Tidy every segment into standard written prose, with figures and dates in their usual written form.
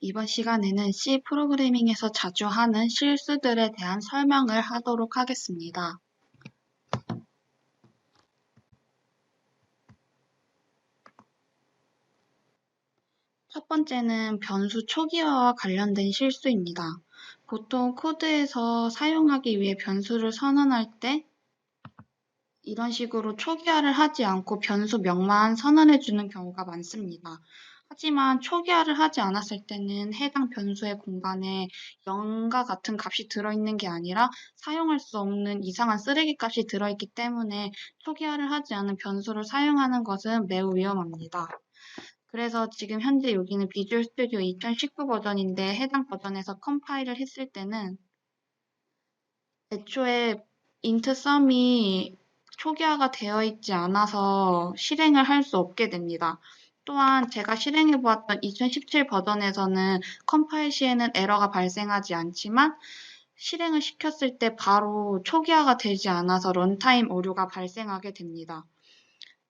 이번 시간에는 C 프로그래밍에서 자주 하는 실수들에 대한 설명을 하도록 하겠습니다. 첫 번째는 변수 초기화와 관련된 실수입니다. 보통 코드에서 사용하기 위해 변수를 선언할 때 이런 식으로 초기화를 하지 않고 변수명만 선언해주는 경우가 많습니다. 하지만 초기화를 하지 않았을 때는 해당 변수의 공간에 0과 같은 값이 들어있는 게 아니라 사용할 수 없는 이상한 쓰레기 값이 들어있기 때문에 초기화를 하지 않은 변수를 사용하는 것은 매우 위험합니다. 그래서 지금 현재 여기는 비주얼 스튜디오 2019 버전인데 해당 버전에서 컴파일을 했을 때는 애초에 int sum이 초기화가 되어 있지 않아서 실행을 할 수 없게 됩니다. 또한 제가 실행해 보았던 2017 버전에서는 컴파일 시에는 에러가 발생하지 않지만 실행을 시켰을 때 바로 초기화가 되지 않아서 런타임 오류가 발생하게 됩니다.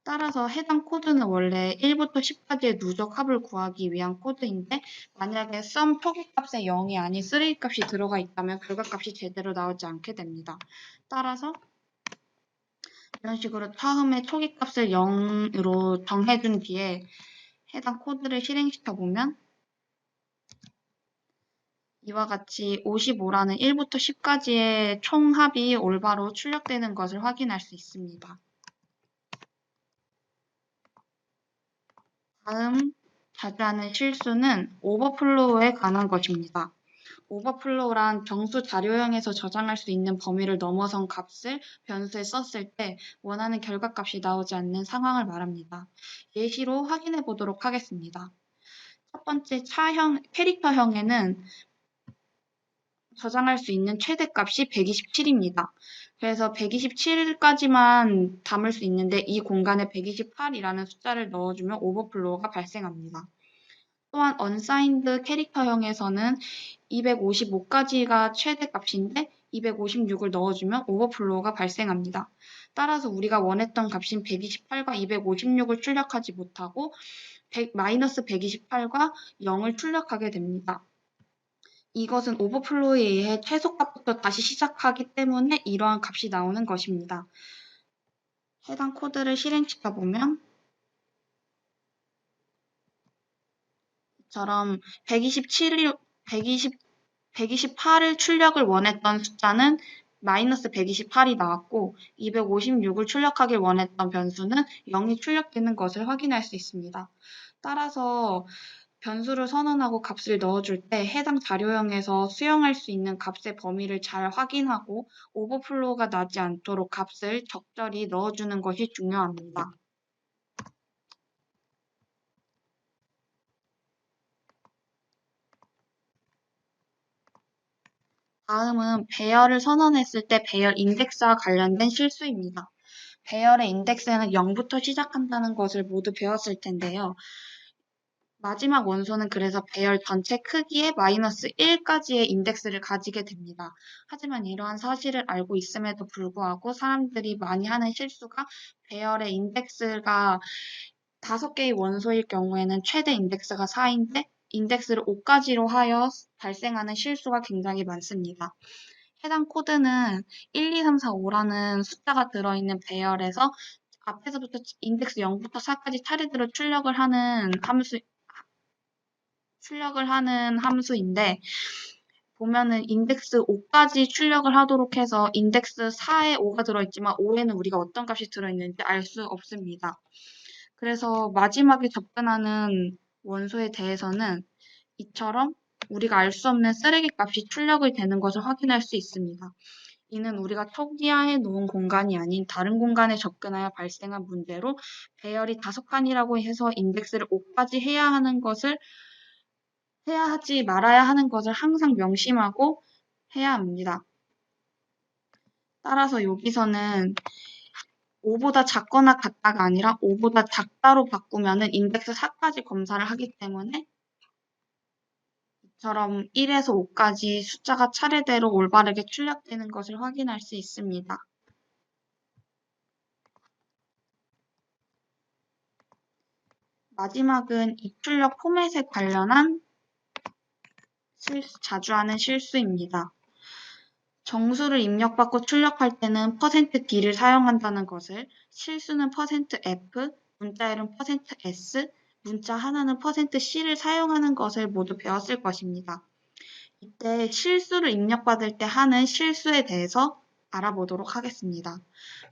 따라서 해당 코드는 원래 1부터 10까지의 누적 합을 구하기 위한 코드인데 만약에 sum 초기값에 0이 아닌 쓰레기값이 들어가 있다면 결과값이 제대로 나오지 않게 됩니다. 따라서 이런 식으로 처음에 초기값을 0으로 정해준 뒤에 해당 코드를 실행시켜 보면 이와 같이 55라는 1부터 10까지의 총합이 올바로 출력되는 것을 확인할 수 있습니다. 다음 자주 하는 실수는 오버플로우에 관한 것입니다. 오버플로우란 정수 자료형에서 저장할 수 있는 범위를 넘어선 값을 변수에 썼을 때 원하는 결과값이 나오지 않는 상황을 말합니다. 예시로 확인해 보도록 하겠습니다. 첫 번째 캐릭터형에는 저장할 수 있는 최대값이 127입니다. 그래서 127까지만 담을 수 있는데 이 공간에 128이라는 숫자를 넣어주면 오버플로우가 발생합니다. 또한 unsigned 캐릭터형에서는 255까지가 최대값인데 256을 넣어주면 오버플로우가 발생합니다. 따라서 우리가 원했던 값인 128과 256을 출력하지 못하고 마이너스 128과 0을 출력하게 됩니다. 이것은 오버플로우에 의해 최소값부터 다시 시작하기 때문에 이러한 값이 나오는 것입니다. 해당 코드를 실행시켜 보면 이처럼 128을 출력을 원했던 숫자는 마이너스 128이 나왔고 256을 출력하길 원했던 변수는 0이 출력되는 것을 확인할 수 있습니다. 따라서 변수를 선언하고 값을 넣어줄 때 해당 자료형에서 수용할 수 있는 값의 범위를 잘 확인하고 오버플로우가 나지 않도록 값을 적절히 넣어주는 것이 중요합니다. 다음은 배열을 선언했을 때 배열 인덱스와 관련된 실수입니다. 배열의 인덱스는 0부터 시작한다는 것을 모두 배웠을 텐데요. 마지막 원소는 그래서 배열 전체 크기의 마이너스 1까지의 인덱스를 가지게 됩니다. 하지만 이러한 사실을 알고 있음에도 불구하고 사람들이 많이 하는 실수가 배열의 인덱스가 5개의 원소일 경우에는 최대 인덱스가 4인데 인덱스를 5까지로 하여 발생하는 실수가 굉장히 많습니다. 해당 코드는 1, 2, 3, 4, 5라는 숫자가 들어있는 배열에서 앞에서부터 인덱스 0부터 4까지 차례대로 출력을 하는 함수인데 보면은 인덱스 5까지 출력을 하도록 해서 인덱스 4에 5가 들어있지만 5에는 우리가 어떤 값이 들어있는지 알 수 없습니다. 그래서 마지막에 접근하는 원소에 대해서는 이처럼 우리가 알 수 없는 쓰레기 값이 출력이 되는 것을 확인할 수 있습니다. 이는 우리가 초기화해 놓은 공간이 아닌 다른 공간에 접근하여 발생한 문제로 배열이 5칸이라고 해서 인덱스를 5까지 해야 하지 말아야 하는 것을 항상 명심하고 해야 합니다. 따라서 여기서는 5보다 작거나 같다가 아니라 5보다 작다로 바꾸면은 인덱스 4까지 검사를 하기 때문에 이처럼 1에서 5까지 숫자가 차례대로 올바르게 출력되는 것을 확인할 수 있습니다. 마지막은 입출력 포맷에 관련한 자주 하는 실수입니다. 정수를 입력받고 출력할 때는 %d를 사용한다는 것을, 실수는 %f, 문자열은 %s, 문자 하나는 %c를 사용하는 것을 모두 배웠을 것입니다. 이때 실수를 입력받을 때 하는 실수에 대해서 알아보도록 하겠습니다.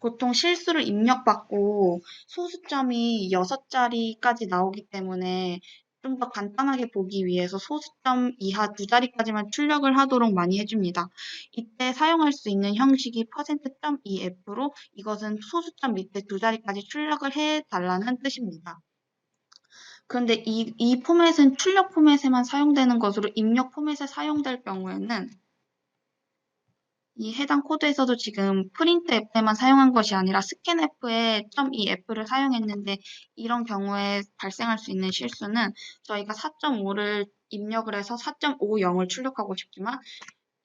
보통 실수를 입력받고 소수점이 6자리까지 나오기 때문에 좀 더 간단하게 보기 위해서 소수점 이하 2자리까지만 출력을 하도록 많이 해줍니다. 이때 사용할 수 있는 형식이 %.2f로 이것은 소수점 밑에 2자리까지 출력을 해달라는 뜻입니다. 그런데 이 포맷은 출력 포맷에만 사용되는 것으로 입력 포맷에 사용될 경우에는 이 해당 코드에서도 지금 printf에만 사용한 것이 아니라 scanf에 .2f를 사용했는데 이런 경우에 발생할 수 있는 실수는 저희가 4.5를 입력을 해서 4.50을 출력하고 싶지만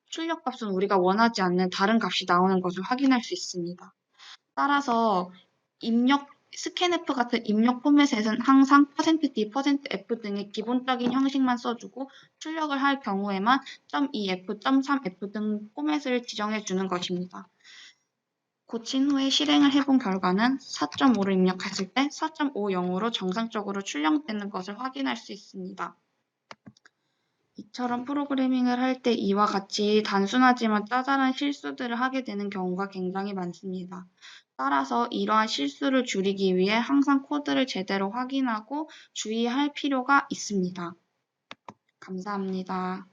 출력 값은 우리가 원하지 않는 다른 값이 나오는 것을 확인할 수 있습니다. 따라서 scanf 같은 입력 포맷에서는 항상 %d, %f 등의 기본적인 형식만 써주고 출력을 할 경우에만 .2f, .3f 등 포맷을 지정해 주는 것입니다. 고친 후에 실행을 해본 결과는 4.5를 입력했을 때 4.50으로 정상적으로 출력되는 것을 확인할 수 있습니다. 이처럼 프로그래밍을 할 때 이와 같이 단순하지만 짜잘한 실수들을 하게 되는 경우가 굉장히 많습니다. 따라서 이러한 실수를 줄이기 위해 항상 코드를 제대로 확인하고 주의할 필요가 있습니다. 감사합니다.